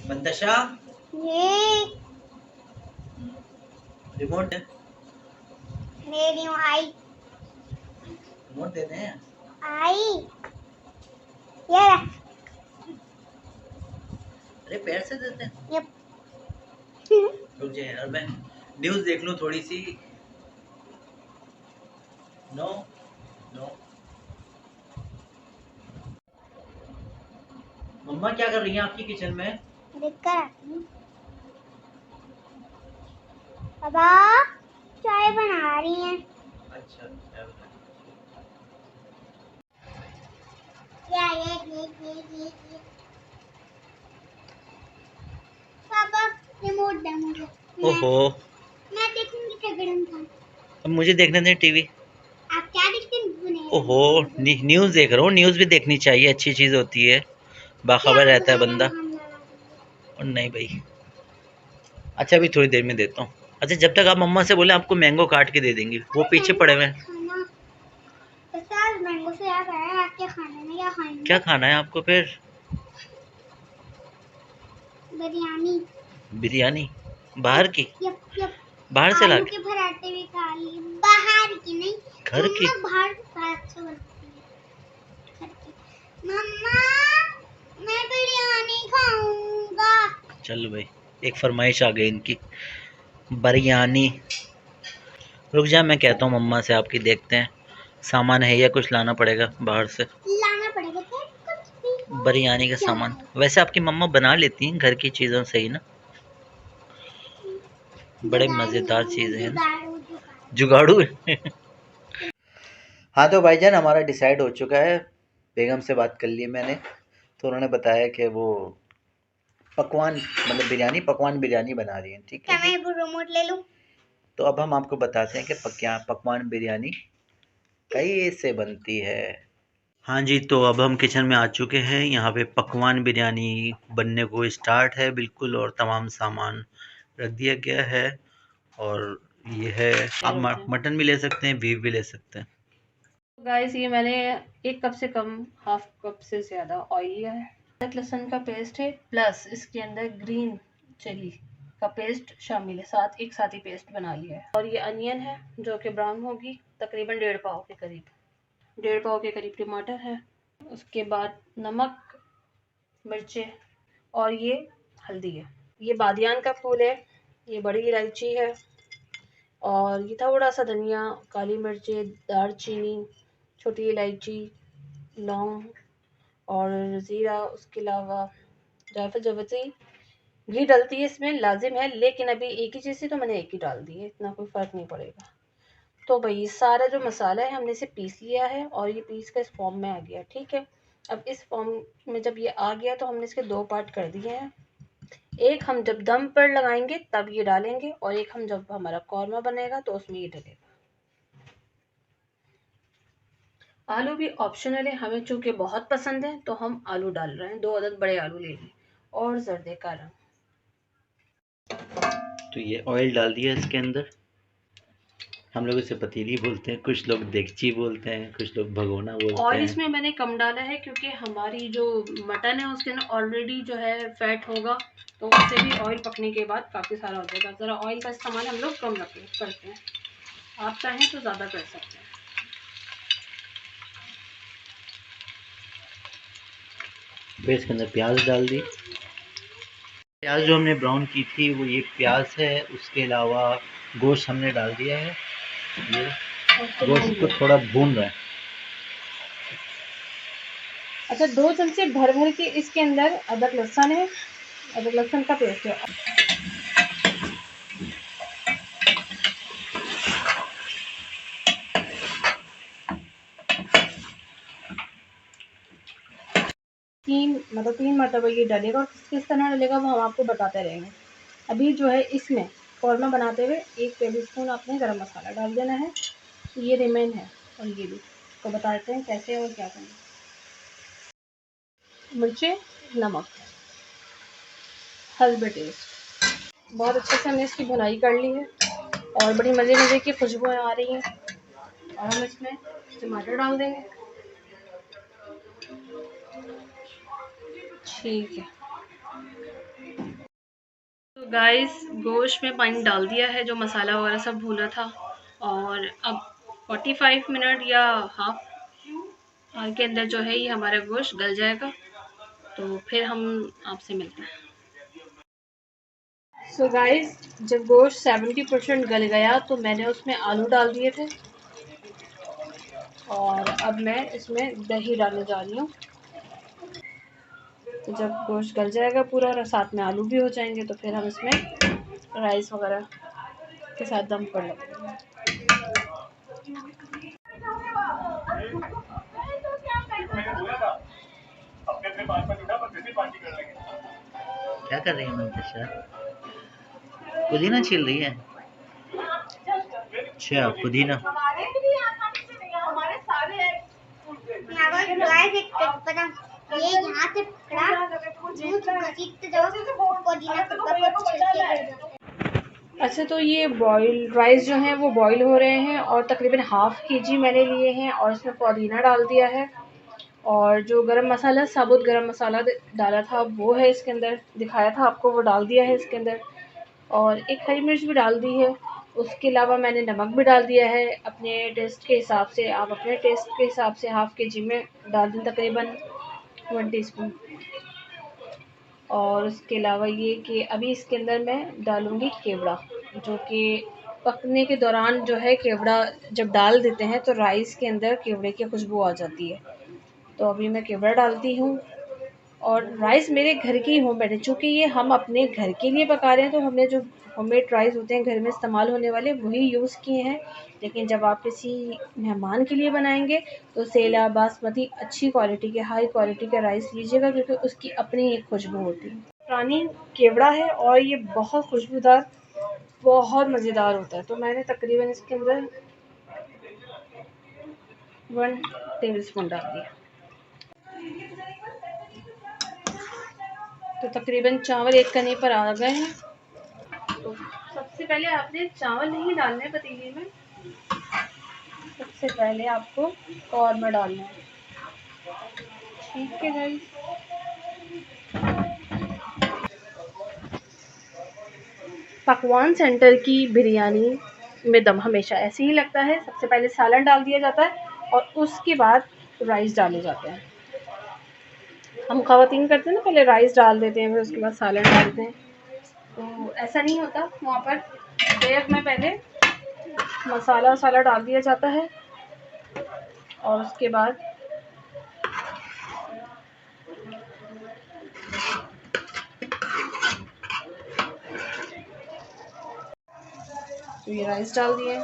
मंतशा ये रिमोट है, ले रही हूँ। आई रिमोट देते हैं। आई ये रहा। अरे पैर से देते हैं। यप। रुक जाए यार, मैं न्यूज़ देख लूँ थोड़ी सी। No no. मम्मा क्या कर रही हैं आपकी किचन में? देख कर आती हूँ। पापा चाय बना रही हैं। अच्छा क्या बता ये पापा रिमोट दे मुझे। ओहो, मैं देखूंगी झगड़न का। अब मुझे देखने दें टीवी। आप क्या देखते हैं? ओहो, न्यूज़ देख रहा हूँ। न्यूज़ भी देखनी चाहिए, अच्छी चीज़ होती है, बाखबर रहता है बंदा। और नहीं भाई, अच्छा अभी थोड़ी देर में देता हूँ। अच्छा जब तक आप मम्मा से बोले आपको मैंगो काट के दे देंगी, वो पीछे पड़े हुए हैं। मैंगो से याद आया, आपके खाने में क्या खाएंगे? क्या खाना है आपको फिर? बिरयानी। बिरयानी बाहर की? Yup yup. बाहर से आलू लाके? के पराठे भी खा लिए, बाहर की नहीं। घर की? मम्मा बाहर की पराठे बनती है घर की। मम्मा मैं बिरयानी खाऊंगा। चल भाई, एक फरमाइश आ गई इनकी, बिरयानी। रुक जा, मैं कहता हूँ मम्मा से आपकी, देखते हैं सामान है या कुछ लाना पड़ेगा बाहर से। लाना पड़ेगा क्या? कुछ भी हो बिरयानी का सामान जाए। वैसे आपकी मम्मा बना लेती हैं घर की चीज़ों से ही ना, बड़े जुगाड़ू है, मज़ेदार मम्मी चीज़ें हैं ना। जुगाड़ू जुगाड़ू। जुगाड़ू है। हाँ तो भाईजान हमारा डिसाइड हो चुका है, बेगम से बात कर ली मैंने, तो उन्होंने बताया कि वो पकवान मतलब बिरयानी, पकवान बिरयानी बना रही हैं, ठीक क्या है मैं जी। वो रिमोट ले लूं? तो अब हम आपको बताते हैं कि पकवान बिरयानी कैसे बनती है। हाँ जी, तो अब हम किचन में आ चुके हैं। यहाँ पे पकवान बिरयानी बनने को स्टार्ट है बिल्कुल, और तमाम सामान रख दिया गया है। और ये है, आप मटन भी ले सकते हैं, बीफ भी ले सकते हैं। गाइस ये मैंने 1 कप से कम, हाफ कप से ज़्यादा ऑयल लिया है। अदरक लहसुन का पेस्ट है, प्लस इसके अंदर ग्रीन चिली का पेस्ट शामिल है, एक साथ ही पेस्ट बना लिया है। और ये अनियन है जो कि ब्राउन होगी, तकरीबन 1.5 पाव के करीब, 1.5 पाव के करीब टमाटर है। उसके बाद नमक, मिर्चें और ये हल्दी है। ये बादियान का फूल है, ये बड़ी इलायची है, और ये थोड़ा सा धनिया, काली मिर्चें, दालचीनी, छोटी इलायची, लौंग और ज़ीरा। उसके अलावा जायफल, जावित्री। घी डलती है इसमें, लाजिम है, लेकिन अभी एक ही चीज़ थी तो मैंने एक ही डाल दी है, इतना कोई फ़र्क नहीं पड़ेगा। तो भाई सारा जो मसाला है हमने इसे पीस लिया है, और ये पीस का इस फॉर्म में आ गया, ठीक है। अब इस फॉर्म में जब ये आ गया तो हमने इसके 2 पार्ट कर दिए हैं। एक हम जब दम पर लगाएंगे तब ये डालेंगे, और एक हम जब हमारा कौरमा बनेगा तो उसमें ये डलेगा। आलू भी ऑप्शनल है, हमें चूंकि बहुत पसंद है तो हम आलू डाल रहे हैं, 2 अदद बड़े आलू ले लिए। और जर्दे का रंग। तो ये ऑयल डाल दिया इसके अंदर। हम लोग इसे पतीली बोलते हैं, कुछ लोग देगची बोलते हैं, कुछ लोग भगोना बोलते ऑयल हैं। इसमें मैंने कम डाला है क्योंकि हमारी जो मटन है उसके अंदर ऑलरेडी जो है फैट होगा, तो उससे भी ऑयल पकने के बाद काफ़ी सारा हो जाएगा। ज़रा ऑयल का इस्तेमाल हम लोग कम करते हैं, आप चाहें तो ज़्यादा कर सकते हैं। फिर इसके अंदर प्याज डाल दी। प्याज जो हमने ब्राउन की थी वो ये प्याज है, उसके अलावा गोश्त हमने डाल दिया है। ये गोश्त को थोड़ा भून रहा है। अच्छा, 2 चमचे भर भर के इसके अंदर अदरक लहसुन है, अदरक लहसुन का पेस्ट है। 3 मरतबा ये डलेगा, और किस तरह डलेगा वो हम आपको बताते रहेंगे। अभी जो है इसमें कौरमा बनाते हुए 1 टेबल स्पून आपने गरम मसाला डाल देना है, ये रिमेन है। और ये भी तो बताते हैं कैसे और क्या करना। मिर्चें, नमक, हल्दी टेस्ट। बहुत अच्छे से हमने इसकी भुनाई कर ली है, और बड़ी मज़े मज़े की खुशबुएं आ रही हैं। और हम इसमें टमाटर डाल देंगे, ठीक है। गाइस गोश्त में पानी डाल दिया है, जो मसाला वगैरह सब भूना था, और अब 45 मिनट या हाफ आवर के अंदर जो है ये हमारा गोश्त गल जाएगा। तो फिर हम आपसे मिलते हैं। सो गाइस जब गोश्त 70% गल गया तो मैंने उसमें आलू डाल दिए थे, और अब मैं इसमें दही डालने जा रही हूँ। तो जब गोश्त गल जाएगा पूरा और साथ में आलू भी हो जाएंगे तो फिर हम इसमें राइस वगैरह के साथ दम कर लेंगे। क्या कर रही है मंतशा? पुदीना छील रही है। अच्छा पुदीना। ये यहाँ से पकड़ा, घसीटते जाओ, पुदीना के ऊपर कुछ छिलके गिर जाते। अच्छा तो ये बॉयल राइस जो हैं वो बॉईल हो रहे हैं, और तकरीबन हाफ़ केजी मैंने लिए हैं और इसमें पुदीना डाल दिया है, और जो गरम मसाला साबुत गरम मसाला डाला था वो है इसके अंदर, दिखाया था आपको, वो डाल दिया है इसके अंदर, और एक हरी मिर्च भी डाल दी है। उसके अलावा मैंने नमक भी डाल दिया है अपने टेस्ट के हिसाब से। आप अपने टेस्ट के हिसाब से हाफ़ केजी में डाल दें तकरीबन 1 टीस्पून। और उसके अलावा ये कि अभी इसके अंदर मैं डालूँगी केवड़ा, जो कि पकने के दौरान जो है केवड़ा जब डाल देते हैं तो राइस के अंदर केवड़े की खुशबू आ जाती है। तो अभी मैं केवड़ा डालती हूँ, और राइस मेरे घर के ही होममेड है, चूँकि ये हम अपने घर के लिए पका रहे हैं तो हमने जो होममेड राइस होते हैं घर में इस्तेमाल होने वाले वही यूज़ किए हैं। लेकिन जब आप किसी मेहमान के लिए बनाएंगे तो सेला बासमती अच्छी क्वालिटी के हाई क्वालिटी का राइस लीजिएगा, क्योंकि उसकी अपनी एक खुशबू होती है। पुरानी केवड़ा है और ये बहुत खुशबूदार, बहुत मज़ेदार होता है। तो मैंने तकरीबन इसके अंदर 1 टेबल स्पून डाल दिया। तो तकरीबन चावल एक कनी पर आ गए हैं। तो सबसे पहले आपने चावल नहीं डालने पतीले में, सबसे पहले आपको कौरमा डालना है। ठीक है गाइस, पकवान सेंटर की बिरयानी में दम हमेशा ऐसे ही लगता है। सबसे पहले सालन डाल दिया जाता है और उसके बाद राइस डाले जाते हैं। हम ख़वातीन करते हैं ना, पहले राइस डाल देते हैं फिर उसके बाद सालन डालते हैं, तो ऐसा नहीं होता वहाँ पर। डायरेक्ट में पहले मसाला वसाला डाल दिया जाता है और उसके बाद तो ये राइस डाल दिए।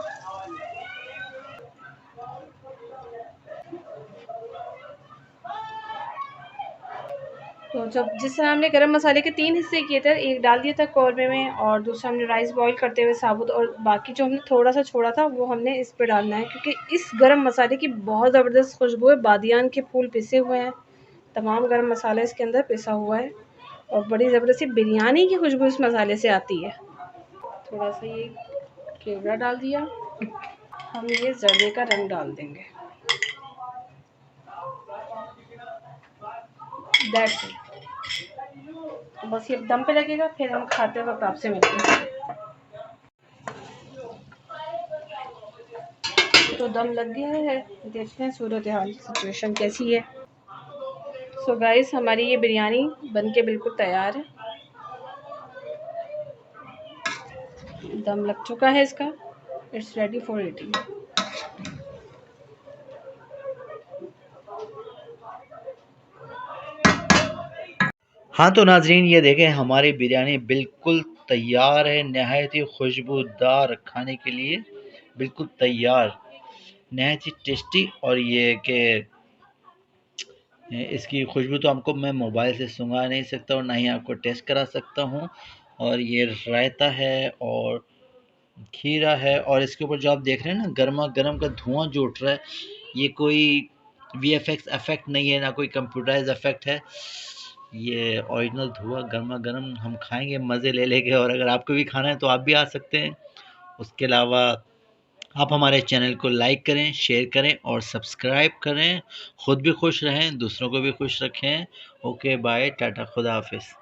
तो जब जिस तरह हमने गरम मसाले के 3 हिस्से किए थे, एक डाल दिया था कौरमे में और दूसरा हमने राइस बॉईल करते हुए साबुत, और बाकी जो हमने थोड़ा सा छोड़ा था वो हमने इस पे डालना है, क्योंकि इस गरम मसाले की बहुत ज़बरदस्त खुशबू है। बादियान के फूल पिसे हुए हैं, तमाम गरम मसाला इसके अंदर पिसा हुआ है और बड़ी ज़बरदस्ती बिरयानी की खुशबू इस मसाले से आती है। थोड़ा सा ये केवड़ा डाल दिया, हम ये जर्दे का रंग डाल देंगे। That's it. बस ये दम पे लगेगा, फिर हम खाते वक्त आपसे मिलते हैं। तो दम लग गया है, देखते हैं सूरत हाल सिचुएशन कैसी है। सो गाइस हमारी ये बिरयानी बनके बिल्कुल तैयार है, दम लग चुका है इसका, इट्स रेडी फॉर ईटिंग। हाँ तो नाजरीन ये देखें हमारी बिरयानी बिल्कुल तैयार है, नहायत ही खुशबूदार, खाने के लिए बिल्कुल तैयार, नहायत ही टेस्टी। और ये कि इसकी खुशबू तो आपको मैं मोबाइल से सुंघा नहीं सकता और ना ही आपको टेस्ट करा सकता हूँ। और ये रायता है और खीरा है, और इसके ऊपर जो आप देख रहे हैं ना गर्मा गर्म का धुआं जो उठ रहा है, ये कोई VFX इफेक्ट नहीं है, ना कोई कंप्यूटराइज इफेक्ट है, ये ओरिजिनल धुआं गर्मा गर्म हम खाएंगे मज़े ले लेंगे। और अगर आपको भी खाना है तो आप भी आ सकते हैं। उसके अलावा आप हमारे चैनल को लाइक करें, शेयर करें और सब्सक्राइब करें। ख़ुद भी खुश रहें, दूसरों को भी खुश रखें। ओके बाय, टाटा, खुदा हाफिज़।